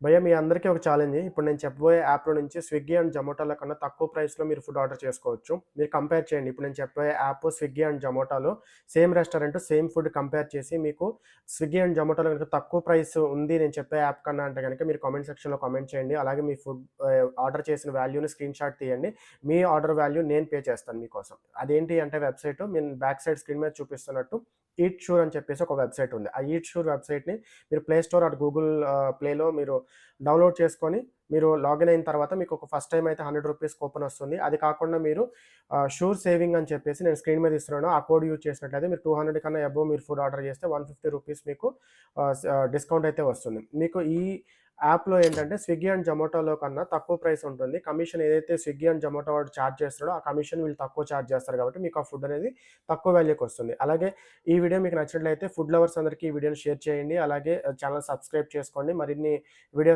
భయ్యా మీ అందరికీ ఒక ఛాలెంజ్. ఇప్పుడు నేను చెప్పబోయే యాప్‌లో నుంచి స్విగ్గీ అండ్ జొమాటోల కన్నా తక్కువ ప్రైస్‌లో మీరు ఫుడ్ ఆర్డర్ చేసుకోవచ్చు. మీరు కంపేర్ చేయండి. ఇప్పుడు నేను చెప్పబోయే యాప్ స్విగ్గీ అండ్ జొమాటోలో same restaurant, same food compare చేసి మీకు స్విగ్గీ అండ్ జొమాటోలో గనుక తక్కువ ప్రైస్ ఉంది నేను చెప్పే యాప్ కన్నా అంటే గనక మీరు కామెంట్ సెక్షన్‌లో కామెంట్ చేయండి. అలాగే మీ ఫుడ్ ఆర్డర్ చేసిన వాల్యూని స్క్రీన్‌షాట్ తీయండి. మీ ఆర్డర్ వాల్యూ నేను పే చేస్తాను మీకోసం. అదేంటి అంటే వెబ్‌సైటు నేను బ్యాక్ సైడ్ స్క్రీన్ మీద చూపిస్తున్నట్టు ఈట్ షూర్ అని చెప్పేసి ఒక వెబ్‌సైట్ ఉంది. ఆ ఈట్ షూర్ వెబ్‌సైట్‌ని మీరు ప్లే స్టోర్ ఆర్ గూగుల్ ప్లేలో మీరు డౌన్‌లోడ్ చేసుకొని మీరు లాగిన్ అయిన తర్వాత మీకు ఒక ఫస్ట్ టైమ్ అయితే రూ. 100 కూపన్ వస్తుంది. అది కాకుండా మీరు షూర్ సేవింగ్ అని చెప్పేసి నేను స్క్రీన్ మీద ఇస్తున్నాను. ఆ కోడ్ యూజ్ చేసినట్లయితే మీరు 200 కన్నా అబోవ్ మీరు ఫుడ్ ఆర్డర్ చేస్తే రూ. 150 మీకు డిస్కౌంట్ అయితే వస్తుంది. మీకు ఈ యాప్‌లో ఏంటంటే స్విగ్గీ అండ్ జొమాటోలో కన్నా తక్కువ ప్రైస్ ఉంటుంది. కమిషన్ ఏదైతే స్విగ్గీ అండ్ జొమాటో వాడు చార్జ్ చేస్తాడో ఆ కమిషన్ వీళ్ళు తక్కువ చార్జ్ చేస్తారు కాబట్టి మీకు ఆ ఫుడ్ అనేది తక్కువ వాల్యూకొస్తుంది. అలాగే ఈ వీడియో మీకు నచ్చినట్లయితే ఫుడ్ లవర్స్ అందరికీ ఈ వీడియోని షేర్ చేయండి. అలాగే ఛానెల్ సబ్స్క్రైబ్ చేసుకోండి. మరిన్ని వీడియోస్